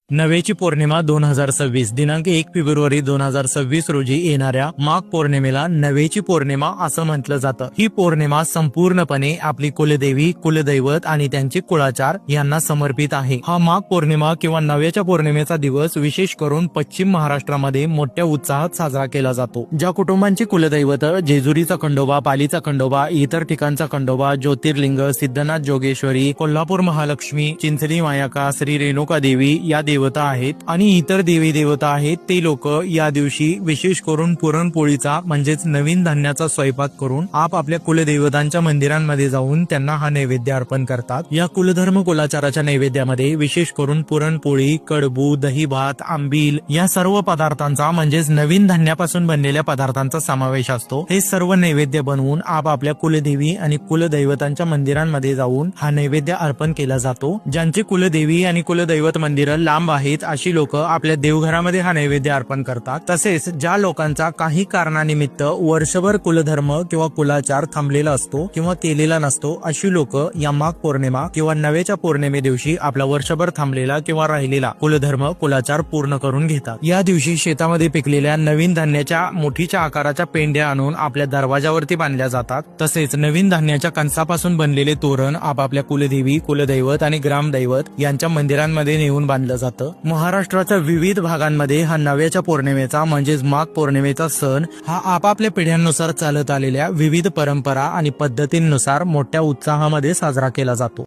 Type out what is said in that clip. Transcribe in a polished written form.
नव्याची पौर्णिमा 2026 दिनांक 1 फेब्रुवारी 2026 रोजी येणाऱ्या माघ पौर्णिमेला नव्याची पौर्णिमा असं म्हटलं जातं। ही पौर्णिमा संपूर्णपणे आपली कुलदेवी, कुलदैवत आणि त्यांचे कुळाचार यांना समर्पित आहे। हा माघ पौर्णिमा किंवा नव्याच्या पौर्णिमेचा दिवस विशेष करून पश्चिम महाराष्ट्रामध्ये मोठ्या उत्साहात साजरा केला जातो। ज्या कुटुंबांची कुलदैवत जेजुरीचा खंडोबा, पालीचा खंडोबा, इतर ठिकाणचा खंडोबा, ज्योतिर्लिंग, सिद्धनाथ जोगेश्वरी, कोल्हापूर महालक्ष्मी, चिंचणी मायाका, श्री रेणुका देवी या देवता आहेत आणि इतर देवी देवता आहेत, ते लोक या दिवशी विशेष करून पुरणपोळीचा म्हणजेच नवीन धान्याचा स्वयंपाक करून आपल्या कुलदेवतांच्या मंदिरांमध्ये जाऊन त्यांना हा नैवेद्य अर्पण करतात। या कुलधर्म कुलाचाराच्या नैवेद्यामध्ये विशेष करून पुरणपोळी, कडबू, दही भात, आंबील या सर्व पदार्थांचा म्हणजेच नवीन धान्यापासून बनलेल्या पदार्थांचा समावेश असतो। हे सर्व नैवेद्य बनवून आपल्या कुलदेवी आणि कुलदैवतांच्या मंदिरांमध्ये जाऊन हा नैवेद्य अर्पण केला जातो। ज्यांचे कुलदेवी आणि कुलदैवत मंदिर लांब आहेत अशी लोक आपल्या देवघरामध्ये हा नैवेद्य अर्पण करतात। तसेच ज्या लोकांचा काही कारणानिमित्त वर्षभर कुलधर्म किंवा कुलाचार थांबलेला असतो किंवा केलेला नसतो अशी लोक या माघ पौर्णिमा किंवा नव्याच्या पौर्णिमे दिवशी आपला वर्षभर थांबलेला किंवा राहिलेला कुलधर्म कुलाचार पूर्ण करून घेतात। या दिवशी शेतामध्ये पिकलेल्या नवीन धान्याच्या मोठीच्या आकाराच्या पेंड्या आणून आपल्या दरवाजावरती बांधल्या जातात। तसेच नवीन धान्याच्या कणसापासून बनलेले तोरण आपल्या कुलदेवी, कुलदैवत आणि ग्रामदैवत यांच्या मंदिरांमध्ये नेऊन बांधलं जातं। महाराष्ट्राच्या विविध भागांमध्ये हा नव्याच्या पौर्णिमेचा म्हणजेच माघ पौर्णिमेचा सण हा आपापल्या पिढ्यांनुसार चालत आलेल्या विविध परंपरा आणि पद्धतींनुसार मोठ्या उत्साहामध्ये साजरा केला जातो।